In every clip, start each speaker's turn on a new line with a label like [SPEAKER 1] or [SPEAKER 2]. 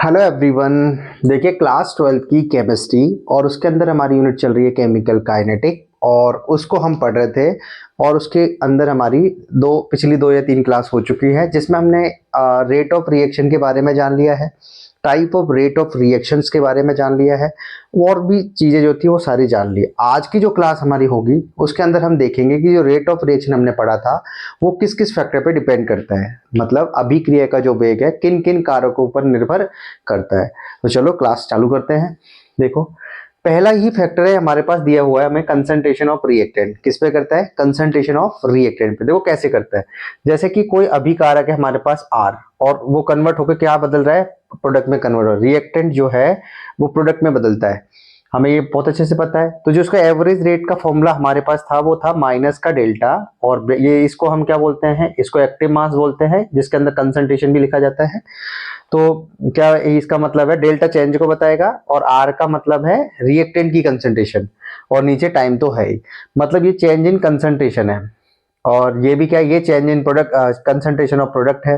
[SPEAKER 1] Hello everyone. देखिए class 12th की chemistry और उसके अंदर हमारी यूनिट चल रही है केमिकल काइनेटिक और उसको हम पढ़ रहे थे। और उसके अंदर हमारी पिछली दो या तीन क्लास हो चुकी है जिसमें हमने रेट ऑफ रिएक्शन के बारे में जान लिया है, type of rate of reactions के बारे में जान लिया है और भी चीज़ें जो थी वो सारी जान ली। आज की जो क्लास हमारी होगी उसके अंदर हम देखेंगे कि जो रेट ऑफ रिएक्शन हमने पढ़ा था वो किस किस फैक्टर पे डिपेंड करता है, मतलब अभिक्रिया का जो वेग है किन किन कारकों पर निर्भर करता है। तो चलो क्लास चालू करते हैं। देखो पहला ही फैक्टर है हमारे पास दिया हुआ है हमें, कंसंट्रेशन ऑफ रिएक्टेंट। किस पे करता है? कंसंट्रेशन ऑफ रिएक्टेंट पे। देखो कैसे करता है, जैसे कि कोई अभिकारक है हमारे पास आर और वो कन्वर्ट होकर क्या बदल रहा है? प्रोडक्ट में कन्वर्ट हो रहा है। रिएक्टेंट जो है वो प्रोडक्ट में बदलता है, हमें ये बहुत अच्छे से पता है। तो जो उसका एवरेज रेट का फॉर्मूला हमारे पास था वो था माइनस का डेल्टा, और ये इसको हम क्या बोलते हैं? इसको एक्टिव मास बोलते हैं, जिसके अंदर कंसंट्रेशन भी लिखा जाता है। तो क्या इसका मतलब है? डेल्टा चेंज को बताएगा और आर का मतलब है रिएक्टेंट की कंसंट्रेशन, और नीचे टाइम तो है ही, मतलब ये चेंज इन कंसंट्रेशन है। और ये भी क्या, ये change in product concentration of product है,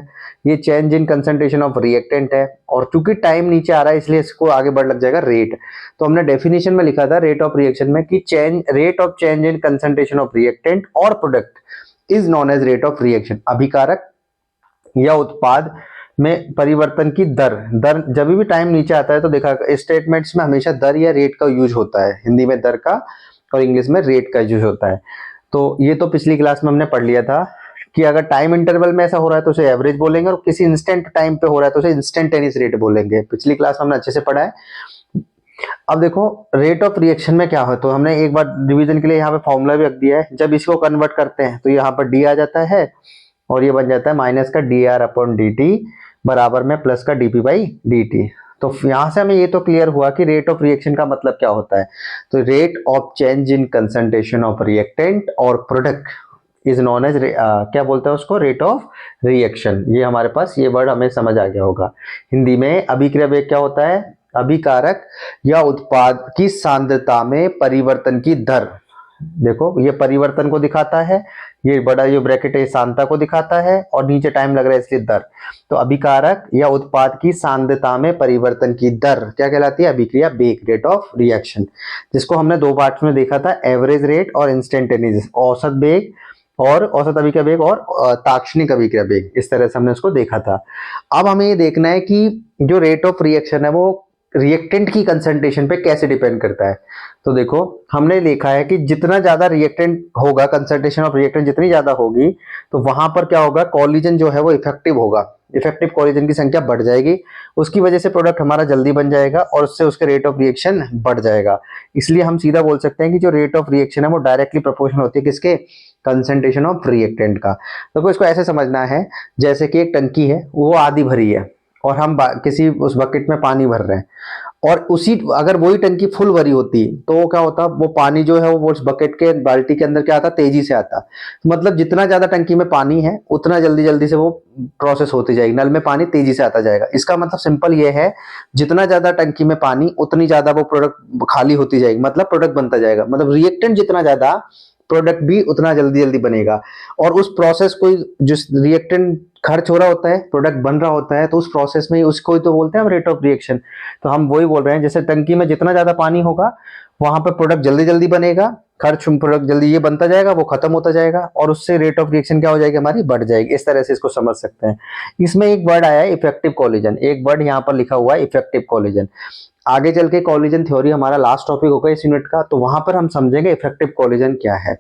[SPEAKER 1] ये change in concentration of reactant है। और चूंकि टाइम नीचे आ रहा है इसलिए इसको आगे बढ़ लग जाएगा रेट। तो हमने डेफिनेशन में लिखा था रेट ऑफ रिएक्शन में कि rate of change in concentration of reactant और product is known as rate of reaction. अभिकारक या उत्पाद में परिवर्तन की दर दर जब भी टाइम नीचे आता है तो देखा स्टेटमेंट्स में हमेशा दर या रेट का यूज होता है, हिंदी में दर का और इंग्लिश में रेट का यूज होता है। तो ये तो पिछली क्लास में हमने पढ़ लिया था कि अगर टाइम इंटरवल में ऐसा हो रहा है तो उसे एवरेज बोलेंगे, और किसी इंस्टेंट टाइम पे हो रहा है तो उसे इंस्टेंटेनियस रेट बोलेंगे। पिछली क्लास में हमने अच्छे से पढ़ा है। अब देखो रेट ऑफ रिएक्शन में क्या हो, तो हमने एक बार रिवीजन के लिए यहाँ पे फॉर्मूला भी रख दिया है। जब इसको कन्वर्ट करते हैं तो यहाँ पर डी आ जाता है और ये बन जाता है माइनस का D R upon D T बराबर में प्लस का डीपी बाई डी टी। तो यहाँ से हमें ये तो क्लियर हुआ कि रेट ऑफ रिएक्शन का मतलब क्या होता है। तो rate of change in concentration of reactant और प्रोडक्ट इज नॉन एज क्या बोलते हैं उसको? Rate of reaction. ये हमारे पास ये वर्ड हमें समझ आ गया होगा। हिंदी में अभिक्रिया वेग क्या होता है? अभिकारक या उत्पाद की सांद्रता में परिवर्तन की दर। देखो ये परिवर्तन को दिखाता है, ये बड़ा जो ब्रैकेट है सांद्रता को दिखाता है और नीचे टाइम लग रहा है इसलिए दर। तो अभिकारक या उत्पाद की सांद्रता में परिवर्तन की दर क्या कहलाती है? अभिक्रिया वेग, रेट ऑफ रिएक्शन, जिसको हमने दो पार्ट्स में देखा था, एवरेज रेट और इंस्टेंटेनियस, औसत वेग और औसत अभिक्रिया वेग और ताक्षणिक अभिक्रिया वेग, इस तरह से हमने उसको देखा था। अब हमें ये देखना है कि जो रेट ऑफ रिएक्शन है वो रिएक्टेंट की कंसंट्रेशन पे कैसे डिपेंड करता है। तो देखो हमने देखा है कि जितना ज्यादा रिएक्टेंट होगा, कंसंट्रेशन ऑफ रिएक्टेंट जितनी ज्यादा होगी तो वहां पर क्या होगा? कॉलिजन जो है वो इफेक्टिव होगा, इफेक्टिव कॉलिजन की संख्या बढ़ जाएगी, उसकी वजह से प्रोडक्ट हमारा जल्दी बन जाएगा और उससे उसके रेट ऑफ रिएक्शन बढ़ जाएगा। इसलिए हम सीधा बोल सकते हैं कि जो रेट ऑफ रिएक्शन है वो डायरेक्टली प्रोपोर्शनल होती है किसके? कंसंट्रेशन ऑफ रिएक्टेंट का। तो इसको ऐसे समझना है जैसे कि एक टंकी है वो आधी भरी है और हम किसी उस बकेट में पानी भर रहे हैं, और उसी अगर वही टंकी फुल भरी होती तो वो क्या होता? वो पानी जो है वो उस बकेट के बाल्टी के अंदर क्या आता? तेजी से आता। मतलब जितना ज्यादा टंकी में पानी है उतना जल्दी जल्दी से वो प्रोसेस होती जाएगी, नल में पानी तेजी से आता जाएगा। इसका मतलब सिंपल ये है, जितना ज्यादा टंकी में पानी उतनी ज्यादा वो प्रोडक्ट खाली होती जाएगी, मतलब प्रोडक्ट बनता जाएगा। मतलब रिएक्टेंट जितना ज्यादा प्रोडक्ट भी उतना जल्दी जल्दी बनेगा। और उस प्रोसेस को जिस रिएक्टेंट खर्च हो रहा होता है, प्रोडक्ट बन रहा होता है, तो उस प्रोसेस में उसको ही तो बोलते हैं हम रेट ऑफ रिएक्शन। तो हम वही बोल रहे हैं, जैसे टंकी में जितना ज्यादा पानी होगा वहां पर प्रोडक्ट जल्दी जल्दी बनेगा, खर्च प्रोडक्ट जल्दी ये बनता जाएगा, वो खत्म होता जाएगा और उससे रेट ऑफ रिएक्शन क्या हो जाएगी? हमारी बढ़ जाएगी। इस तरह से इसको समझ सकते हैं। इसमें एक वर्ड आया है इफेक्टिव कॉलिजन, एक वर्ड यहाँ पर लिखा हुआ है इफेक्टिव कॉलिजन। आगे चल के कॉलिजन थ्योरी हमारा लास्ट टॉपिक होगा इस यूनिट का, तो वहां पर हम समझेंगे इफेक्टिव कॉलिजन क्या है।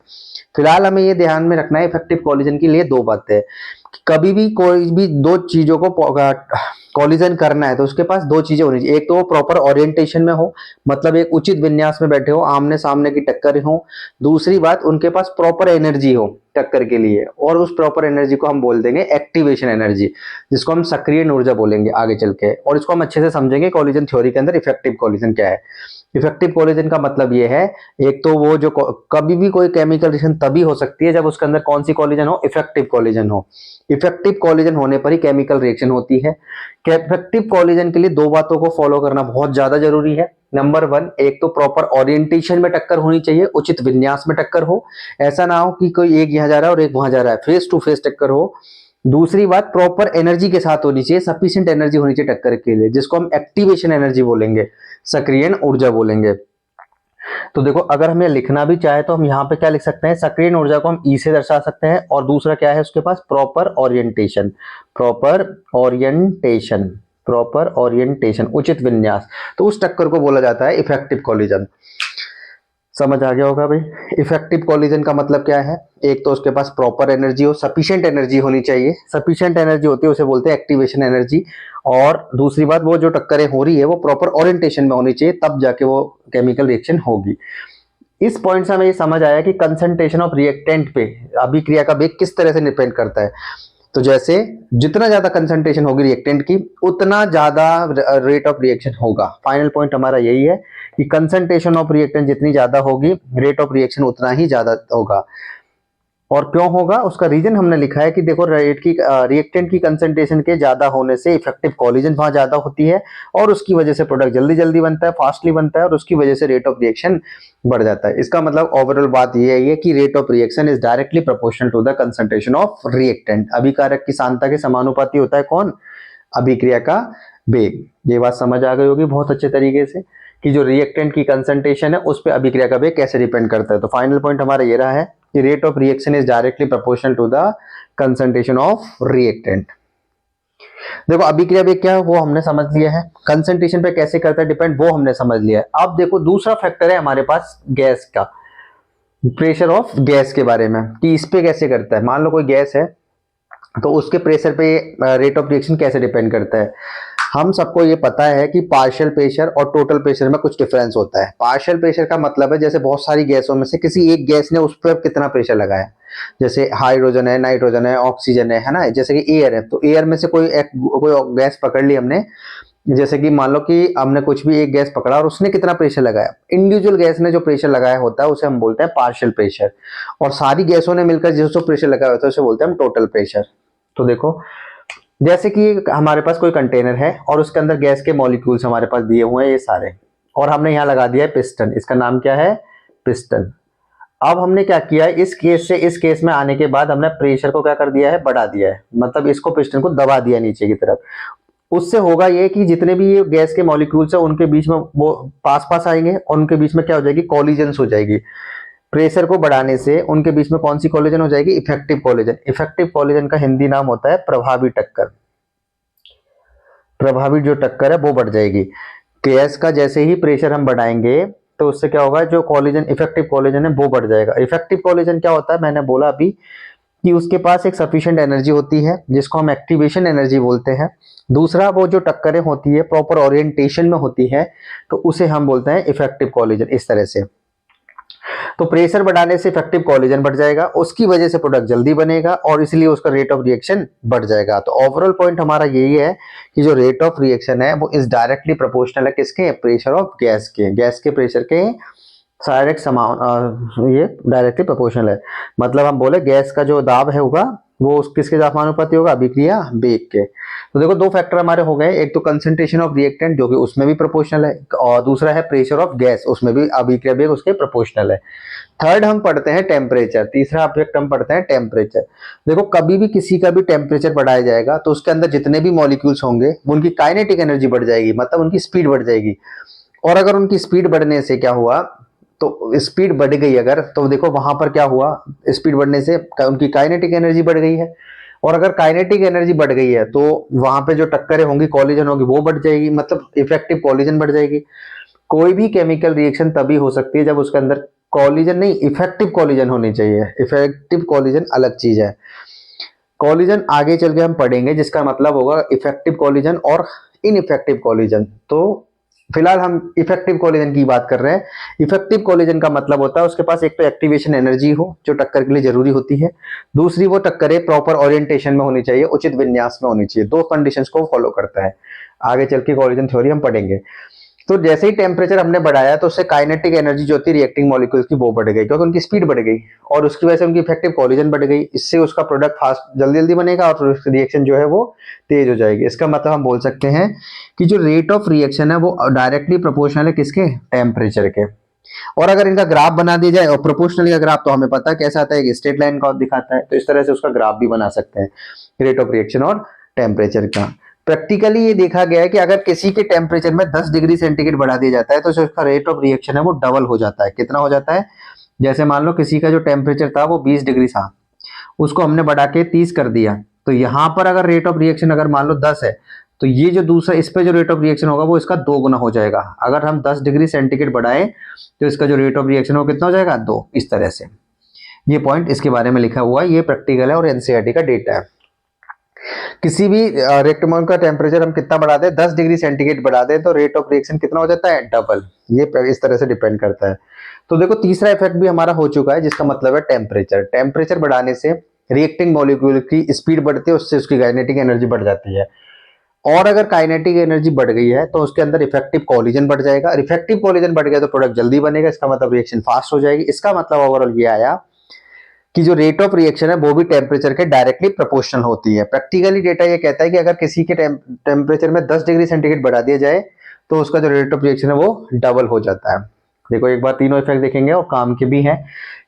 [SPEAKER 1] फिलहाल हमें ये ध्यान में रखना है इफेक्टिव कॉलिजन के लिए दो बातें। कभी भी कोई भी दो चीजों को कॉलिजन करना है तो उसके पास दो चीजें होनी चाहिए। एक तो वो प्रॉपर ओरिएंटेशन में हो, मतलब एक उचित विन्यास में बैठे हो, आमने सामने की टक्कर हो। दूसरी बात, उनके पास प्रॉपर एनर्जी हो टक्कर के लिए, और उस प्रॉपर एनर्जी को हम बोल देंगे एक्टिवेशन एनर्जी, जिसको हम सक्रिय ऊर्जा बोलेंगे आगे चल के। और इसको हम अच्छे से समझेंगे कॉलिजन थ्योरी के अंदर इफेक्टिव कॉलिजन क्या है। इफेक्टिव कॉलिजन का मतलब ये है, एक तो वो जो कभी भी कोई केमिकल रिएक्शन तभी हो सकती है जब उसके अंदर कौन सी कॉलिजन हो? इफेक्टिव कॉलिजन हो। इफेक्टिव कॉलिजन होने पर ही केमिकल रिएक्शन होती है। इफेक्टिव कॉलिजन के लिए दो बातों को फॉलो करना बहुत ज्यादा जरूरी है। नंबर वन, एक तो प्रॉपर ओरिएंटेशन में टक्कर होनी चाहिए, उचित विन्यास में टक्कर हो। ऐसा ना हो कि कोई एक यहाँ जा रहा है और एक वहां जा रहा है, फेस टू फेस टक्कर हो। दूसरी बात प्रॉपर एनर्जी के साथ होनी चाहिए, सफिशिएंट एनर्जी होनी चाहिए टक्कर के लिए, जिसको हम एक्टिवेशन एनर्जी बोलेंगे, सक्रियण ऊर्जा बोलेंगे। तो देखो अगर हमें लिखना भी चाहे तो हम यहाँ पे क्या लिख सकते हैं, सक्रियण ऊर्जा को हम ई से दर्शा सकते हैं, और दूसरा क्या है उसके पास, proper orientation, proper orientation, proper orientation, उचित विन्यास। तो उस टक्कर को बोला जाता है इफेक्टिव कोलिजन। समझ आ गया होगा भाई। इफेक्टिव कोलिजन का मतलब क्या है, एक तो उसके पास प्रॉपर एनर्जी हो, सफिशिएंट एनर्जी होनी चाहिए, सफिशिएंट एनर्जी होती है उसे बोलते हैं एक्टिवेशन एनर्जी, और दूसरी बात वो जो टक्करें हो रही है वो प्रॉपर ओरिएंटेशन में होनी चाहिए, तब जाके वो केमिकल रिएक्शन होगी। इस पॉइंट से हमें ये समझ आया कि कंसंट्रेशन ऑफ रिएक्टेंट पे अभिक्रिया का वेग किस तरह से डिपेंड करता है। तो जैसे जितना ज्यादा कंसंट्रेशन होगी रिएक्टेंट की, उतना ज्यादा रेट ऑफ रिएक्शन होगा। फाइनल पॉइंट हमारा यही है कि कंसंट्रेशन ऑफ रिएक्टेंट जितनी ज्यादा होगी, रेट ऑफ रिएक्शन उतना ही ज्यादा होगा। और क्यों होगा उसका रीजन हमने लिखा है कि देखो रिएक्टेंट की कंसंट्रेशन के ज्यादा होने से इफेक्टिव कोलिजन वहां ज्यादा होती है, और उसकी वजह से प्रोडक्ट जल्दी जल्दी बनता है, फास्टली बनता है, और उसकी वजह से रेट ऑफ रिएक्शन बढ़ जाता है। इसका मतलब ओवरऑल बात यह है कि rate of reaction is directly proportional to the concentration of reactant. अभिकारक की सांद्रता के समानुपाती होता है कौन, अभिक्रिया का वेग। ये बात समझ आ गई होगी बहुत अच्छे तरीके से कि जो रिएक्टेंट की कंसंट्रेशन है उस पर अभिक्रिया का वेग कैसे डिपेंड करता है। तो फाइनल पॉइंट हमारा ये रहा है कि rate of reaction is directly proportional to the concentration of reactant. देखो अभिक्रिया वेग क्या है वो हमने समझ लिया है, कंसंट्रेशन पे कैसे करता है डिपेंड वो हमने समझ लिया है। अब देखो दूसरा फैक्टर है हमारे पास गैस का, प्रेशर ऑफ गैस के बारे में, कि इस पे कैसे करता है। मान लो कोई गैस है तो उसके प्रेशर पे रेट ऑफ रिएक्शन कैसे डिपेंड करता है। हम सबको ये पता है कि पार्शियल प्रेशर और टोटल प्रेशर में कुछ डिफरेंस होता है। पार्शियल प्रेशर का मतलब है जैसे बहुत सारी गैसों में से किसी एक गैस ने उस पर कितना प्रेशर लगाया, जैसे हाइड्रोजन है, नाइट्रोजन है, ऑक्सीजन है ना, जैसे कि एयर है, तो एयर में से कोई गैस पकड़ ली हमने, जैसे कि मान लो कि हमने कुछ भी एक गैस पकड़ा और उसने कितना प्रेशर लगाया, इंडिविजुअल गैस ने जो प्रेशर लगाया होता है उसे हम बोलते हैं पार्शियल प्रेशर, और सारी गैसों ने मिलकर जो प्रेशर लगाया होता है उसे बोलते हैं हम टोटल प्रेशर। तो देखो जैसे कि हमारे पास कोई कंटेनर है और उसके अंदर गैस के मॉलिक्यूल्स हमारे पास दिए हुए हैं ये सारे, और हमने यहाँ लगा दिया है पिस्टन, इसका नाम क्या है, पिस्टन। अब हमने क्या किया है, इस केस से इस केस में आने के बाद हमने प्रेशर को क्या कर दिया है, बढ़ा दिया है, मतलब इसको पिस्टन को दबा दिया नीचे की तरफ। उससे होगा ये कि जितने भी ये गैस के मॉलिक्यूल्स है उनके बीच में वो पास पास आएंगे और उनके बीच में क्या हो जाएगी, कॉलिजन्स हो जाएगी। प्रेशर को बढ़ाने से उनके बीच में कौन सी कॉलिजन हो जाएगी, इफेक्टिव कॉलिजन। इफेक्टिव कॉलिजन का हिंदी नाम होता है प्रभावी टक्कर। प्रभावी जो टक्कर है वो बढ़ जाएगी। गैस का जैसे ही प्रेशर हम बढ़ाएंगे तो उससे क्या होगा, जो कॉलिजन इफेक्टिव कॉलिजन है वो बढ़ जाएगा। इफेक्टिव कॉलिजन क्या होता है, मैंने बोला अभी कि उसके पास एक सफिशिएंट एनर्जी होती है जिसको हम एक्टिवेशन एनर्जी बोलते हैं। दूसरा वो जो टक्करें होती है प्रॉपर ओरिएंटेशन में होती है तो उसे हम बोलते हैं इफेक्टिव कॉलिजन। इस तरह से तो प्रेशर बढ़ाने से इफेक्टिव कॉलिजन बढ़ जाएगा, उसकी वजह से प्रोडक्ट जल्दी बनेगा और इसलिए उसका रेट ऑफ रिएक्शन बढ़ जाएगा। तो ओवरऑल पॉइंट हमारा यही है कि जो रेट ऑफ रिएक्शन है वो इज डायरेक्टली प्रोपोर्शनल है किसके, प्रेशर ऑफ गैस के, गैस के प्रेशर के डायरेक्ट ये डायरेक्टली प्रोपोर्शनल है। मतलब हम बोले गैस का जो दाब है होगा वो किसके समानुपाती होगा, अभिक्रिया वेग के। तो देखो दो फैक्टर हमारे हो गए, एक तो कंसंट्रेशन ऑफ रिएक्टेंट जो कि उसमें भी प्रोपोर्शनल है, और दूसरा है प्रेशर ऑफ गैस, उसमें भी अभिक्रिया वेग उसके प्रोपोर्शनल है। थर्ड हम पढ़ते हैं टेम्परेचर, तीसरा ऑब्जेक्ट हम पढ़ते हैं टेम्परेचर। देखो कभी भी किसी का भी टेम्परेचर बढ़ाया जाएगा तो उसके अंदर जितने भी मॉलिक्यूल्स होंगे उनकी काइनेटिक एनर्जी बढ़ जाएगी, मतलब उनकी स्पीड बढ़ जाएगी। और अगर उनकी स्पीड बढ़ने से क्या हुआ, तो स्पीड बढ़ गई अगर, तो देखो वहां पर क्या हुआ, स्पीड बढ़ने से उनकी काइनेटिक एनर्जी बढ़ गई है, और अगर काइनेटिक एनर्जी बढ़ गई है तो वहां पे जो टक्करें होंगी, कॉलिजन होगी वो बढ़ जाएगी, मतलब इफेक्टिव कॉलिजन बढ़ जाएगी। कोई भी केमिकल रिएक्शन तभी हो सकती है जब उसके अंदर कॉलिजन नहीं, इफेक्टिव कॉलिजन होनी चाहिए। इफेक्टिव कॉलिजन अलग चीज है, कॉलिजन आगे चल के हम पढ़ेंगे जिसका मतलब होगा इफेक्टिव कॉलिजन और इनइफेक्टिव कॉलिजन। तो फिलहाल हम इफेक्टिव कॉलिजन की बात कर रहे हैं। इफेक्टिव कॉलिजन का मतलब होता है उसके पास एक तो एक्टिवेशन एनर्जी हो जो टक्कर के लिए जरूरी होती है, दूसरी वो टक्करें प्रॉपर ओरिएंटेशन में होनी चाहिए, उचित विन्यास में होनी चाहिए। दो कंडीशंस को फॉलो करता है। आगे चल के कॉलिजन थ्योरी हम पढ़ेंगे। तो जैसे ही टेम्परेचर हमने बढ़ाया तो उससे काइनेटिक एनर्जी जो होती रिएक्टिंग मॉलिक्यूल्स की वो बढ़ गई, क्योंकि उनकी स्पीड बढ़ गई और उसकी वजह से उनकी इफेक्टिव कॉलिजन बढ़ गई। इससे उसका प्रोडक्ट फास्ट जल्दी जल्दी बनेगा और रिएक्शन जो है वो तेज हो जाएगी। इसका मतलब हम बोल सकते हैं कि जो रेट ऑफ रिएक्शन है वो डायरेक्टली प्रोपोर्शनल है किसके, टेम्परेचर के। और अगर इनका ग्राफ बना दिया जाए, और प्रोपोर्शनल का ग्राफ तो हमें पता है कैसा आता है, एक स्ट्रेट लाइन का दिखाता है, तो इस तरह से उसका ग्राफ भी बना सकते हैं रेट ऑफ रिएक्शन और टेम्परेचर का। प्रैक्टिकली ये देखा गया है कि अगर किसी के टेम्परेचर में 10 डिग्री सेंटीग्रेड बढ़ा दिया जाता है तो जो उसका रेट ऑफ रिएक्शन है वो डबल हो जाता है। कितना हो जाता है? जैसे मान लो किसी का जो टेम्परेचर था वो 20 डिग्री था, उसको हमने बढ़ा के 30 कर दिया, तो यहां पर अगर रेट ऑफ रिएक्शन अगर मान लो 10 है, तो ये जो दूसरा इस पे जो रेट ऑफ रिएक्शन होगा वो इसका 2 गुना हो जाएगा। अगर हम 10 डिग्री सेंटीग्रेड बढ़ाएं तो इसका जो रेट ऑफ रिएक्शन हो कितना हो जाएगा? 2। इस तरह से ये पॉइंट इसके बारे में लिखा हुआ है, ये प्रैक्टिकल है और एनसीईआरटी का डेटा है। किसी भी रेक्टेंगल का टेम्परेचर हम कितना बढ़ा दें, 10 डिग्री सेंटीग्रेड बढ़ा दें, तो रेट ऑफ रिएक्शन कितना हो जाता है? डबल। ये इस तरह से डिपेंड करता है। तो देखो तीसरा इफेक्ट भी हमारा हो चुका है, जिसका मतलब है टेम्परेचर। टेम्परेचर बढ़ाने से रिएक्टिंग मॉलिक्यूल की स्पीड बढ़ती है, उससे उसकी काइनेटिक एनर्जी बढ़ जाती है। और अगर काइनेटिक एनर्जी बढ़ गई है तो उसके अंदर इफेक्टिव कोलिजन बढ़ जाएगा। इफेक्टिव कोलिजन बढ़ गया तो प्रोडक्ट जल्दी बनेगा, इसका मतलब रिएक्शन फास्ट हो जाएगी। इसका मतलब ओवरऑल ये आया कि जो रेट ऑफ रिएक्शन है वो भी टेम्परेचर के डायरेक्टली प्रोपोर्शनल होती है। प्रैक्टिकली डेटा ये कहता है कि अगर किसी के टेम्परेचर में 10 डिग्री सेंटीग्रेड बढ़ा दिया जाए तो उसका जो रेट ऑफ रिएक्शन है वो डबल हो जाता है। देखो एक बार तीनों इफेक्ट देखेंगे और काम के भी हैं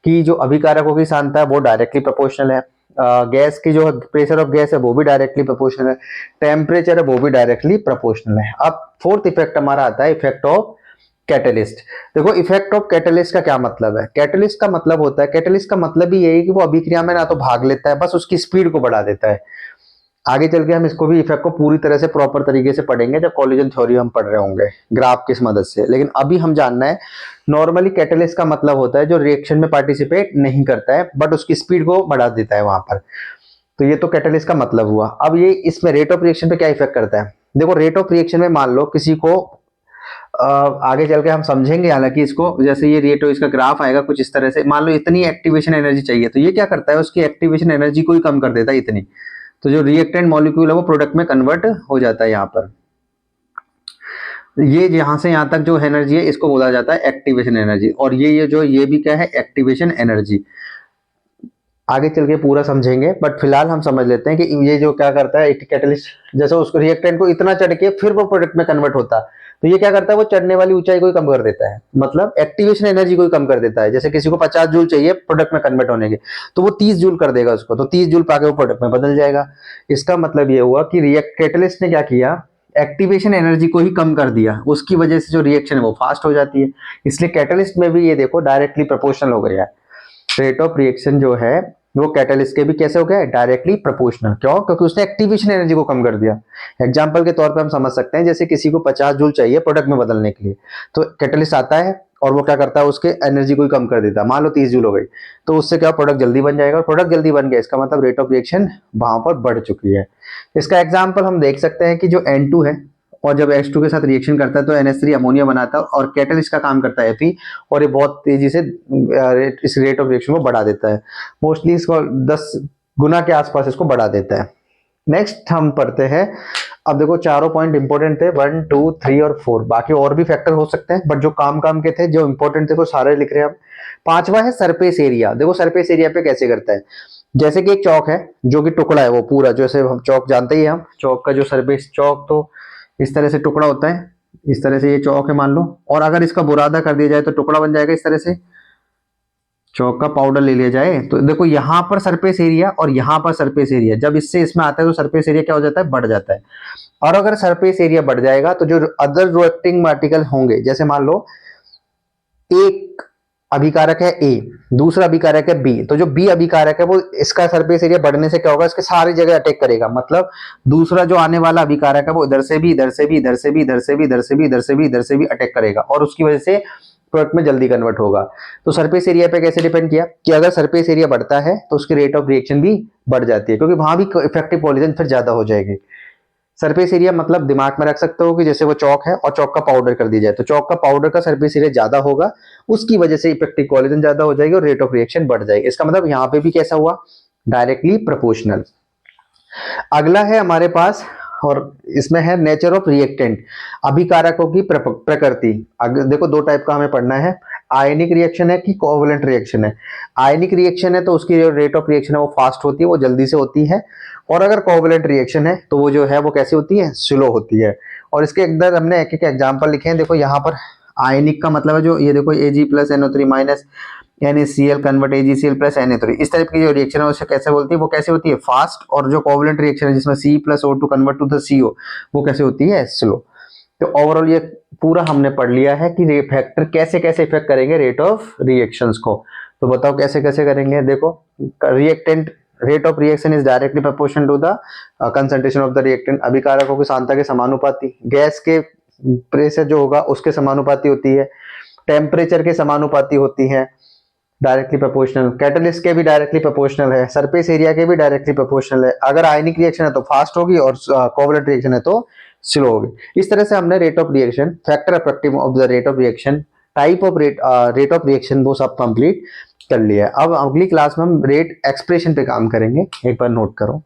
[SPEAKER 1] कि जो अभिकारकों की सांद्रता है वो डायरेक्टली प्रोपोर्शनल है, गैस की जो प्रेशर ऑफ गैस है वो भी डायरेक्टली प्रोपोर्शनल है, टेम्परेचर है वो भी डायरेक्टली प्रोपोर्शनल है। अब फोर्थ इफेक्ट हमारा आता है इफेक्ट ऑफ कैटलिस्ट। देखो इफेक्ट ऑफ कैटलिस्ट का क्या मतलब है? कैटलिस्ट का मतलब होता है, कैटलिस्ट का मतलब ही यही है कि वो अभिक्रिया में ना तो भाग लेता है, बस उसकी स्पीड को बढ़ा देता है। आगे चल के हम इसको भी इफेक्ट को पूरी तरह से प्रॉपर तरीके से पढ़ेंगे जब कोलिजन थ्योरी हम पढ़ रहे होंगे ग्राफ की मदद से। लेकिन अभी हम जानना है नॉर्मली कैटलिस्ट का मतलब होता है जो रिएक्शन में पार्टिसिपेट नहीं करता है बट उसकी स्पीड को बढ़ा देता है वहां पर। तो ये तो कैटलिस्ट का मतलब हुआ। अब ये इसमें रेट ऑफ रिएक्शन पे क्या इफेक्ट करता है? देखो रेट ऑफ रिएक्शन में मान लो किसी को आगे चल के हम समझेंगे, हालांकि इसको जैसे ये रेट इसका ग्राफ आएगा कुछ इस तरह से, मान लो इतनी एक्टिवेशन एनर्जी चाहिए, तो ये क्या करता है उसकी एक्टिवेशन एनर्जी को ही कम कर देता है इतनी, तो जो रिएक्टेंट मॉलिक्यूल है वो प्रोडक्ट में कन्वर्ट हो जाता है। यहाँ पर ये यहां से यहां तक जो एनर्जी है इसको बोला जाता है एक्टिवेशन एनर्जी, और ये भी क्या है? Activation energy. आगे चल के पूरा समझेंगे बट फिलहाल हम समझ लेते हैं कि ये जो क्या करता है कैटलिस्ट, जैसे उसको रिएक्टेंट को इतना चढ़ के फिर वो प्रोडक्ट में कन्वर्ट होता है, तो ये क्या करता है? वो चढ़ने वाली ऊंचाई को ही कम कर देता है, मतलब एक्टिवेशन एनर्जी को ही कम कर देता है। जैसे किसी को 50 जूल चाहिए प्रोडक्ट में कन्वर्ट होने के, तो वो 30 जूल कर देगा उसको, तो 30 जूल पाके वो प्रोडक्ट में बदल जाएगा। इसका मतलब ये हुआ कि कैटलिस्ट ने क्या किया? एक्टिवेशन एनर्जी को ही कम कर दिया, उसकी वजह से जो रिएक्शन है वो फास्ट हो जाती है। इसलिए कैटलिस्ट में भी ये देखो डायरेक्टली प्रोपोर्शनल हो गया है। रेट ऑफ रिएक्शन जो है वो कैटलिस्ट के भी कैसे हो गया है? Directly proportional. क्यों? क्योंकि उसने एक्टिवेशन एनर्जी को कम कर दिया। एग्जांपल के तौर पे हम समझ सकते हैं, जैसे किसी को 50 जूल चाहिए प्रोडक्ट में बदलने के लिए, तो कैटलिस्ट आता है और वो क्या करता है? उसके एनर्जी को ही कम कर देता है। मान लो 30 जूल हो गई, तो उससे क्या प्रोडक्ट जल्दी बन जाएगा, और प्रोडक्ट जल्दी बन गया इसका मतलब रेट ऑफ रिएक्शन वहां पर बढ़ चुकी है। इसका एग्जाम्पल हम देख सकते हैं कि जो N2 है और जब H2 के साथ रिएक्शन करता है तो NH3 अमोनिया बनाता है, और कैटलिस्ट का काम करता है Fe, और ये बहुत तेजी से इस रेट ऑफ रिएक्शन को बढ़ा देता है। मोस्टली इसको 10 गुना के आसपास इसको बढ़ा देता है। नेक्स्ट हम पढ़ते हैं। अब देखो चारों पॉइंट इंपॉर्टेंट थे, 1, 2, 3 और 4, बाकी और भी फैक्टर हो सकते हैं बट जो काम के थे जो इंपॉर्टेंट थे वो सारे लिख रहे हैं हम। पांचवा है सरफेस एरिया। देखो सरफेस एरिया पे कैसे करता है? जैसे कि एक चौक है जो कि टुकड़ा है वो पूरा, जैसे हम चौक जानते ही हैं, हम चौक का जो सरफेस चौक तो इस तरह से टुकड़ा होता है, इस तरह से ये चौक है मान लो, और अगर इसका बुरादा कर दिया जाए तो टुकड़ा बन जाएगा इस तरह से। चौक का पाउडर ले लिया जाए तो देखो यहाँ पर सरफेस एरिया और यहाँ पर सरफेस एरिया, जब इससे इसमें आता है तो सरफेस एरिया क्या हो जाता है? बढ़ जाता है। और अगर सरफेस एरिया बढ़ जाएगा तो जो अदर रिएक्टिंग पार्टिकल होंगे, जैसे मान लो एक अभिकारक है A, दूसरा अभिकारक है B, तो जो B अभिकारक है वो इसका सरफेस एरिया बढ़ने से क्या होगा? इसके सारी जगह अटैक करेगा, मतलब दूसरा जो आने वाला अभिकारक है वो इधर से भी इधर से भी इधर से भी इधर से भी इधर से भी इधर से भी इधर से भी अटैक करेगा, और उसकी वजह से प्रोडक्ट में जल्दी कन्वर्ट होगा। तो सरफेस एरिया पे कैसे डिपेंड किया कि अगर सरफेस एरिया बढ़ता है तो उसकी रेट ऑफ रिएक्शन भी बढ़ जाती है, क्योंकि वहां भी इफेक्टिव कोलिजन फिर ज्यादा हो जाएगी। सरफेस एरिया मतलब दिमाग में रख सकते हो कि जैसे वो चौक है और चौक का पाउडर कर दिया जाए, तो चौक का पाउडर का सरफेस एरिया ज्यादा होगा, उसकी वजह से इफेक्टिव कोलिजन ज्यादा हो जाएगी और रेट ऑफ रिएक्शन बढ़ जाएगी। इसका मतलब यहाँ पे भी कैसा हुआ? Directly proportional. अगला है हमारे पास, और इसमें है नेचर ऑफ रिएक्टेंट, अभिकारकों की प्रकृति। देखो दो टाइप का हमें पढ़ना है, आयनिक रिएक्शन है कि कोवलेंट रिएक्शन है। आयनिक रिएक्शन है तो उसकी जो रेट ऑफ रिएक्शन है वो फास्ट होती है, वो जल्दी से होती है, और अगर कोवलेंट रिएक्शन है तो वो जो है वो कैसी होती है? स्लो होती है। और इसके अंदर हमने एक एक एग्जांपल लिखे हैं। देखो यहाँ पर आयनिक का मतलब है जो ये देखो Ag plus NO3 minus NaCl convert AgCl plus Na3, इस टाइप की जो रिएक्शन है उसे कैसे बोलती है, वो कैसे होती है फास्ट। और जो कोवलेंट रिएक्शन है जिसमें C plus O2 convert to the CO, वो कैसे होती है स्लो। तो ओवरऑल ये पूरा हमने पढ़ लिया है कि फैक्टर कैसे कैसे इफेक्ट करेंगे रेट ऑफ रिएक्शंस को। तो बताओ कैसे कैसे करेंगे। देखो reactant rate of reaction is directly proportional to the concentration of the reactant. अभिकारकों की सांद्रता के समानुपाती, गैस के प्रेशर जो होगा उसके समानुपाती होती है, टेम्परेचर के समानुपाती होती है, डायरेक्टली प्रोपोर्शनल। कैटलिस्ट के भी डायरेक्टली प्रोपोर्शनल है, सरफेस एरिया के भी डायरेक्टली प्रोपोर्शनल है। अगर आयनिक रिएक्शन है तो फास्ट होगी और कोवलेंट रिएक्शन है तो स्लो होगी। इस तरह से हमने rate of reaction, factor affective of the rate of reaction, type of rate of reaction वो सब कंप्लीट कर लिया है। अब अगली क्लास में हम रेट एक्सप्रेशन पे काम करेंगे, एक बार नोट करो।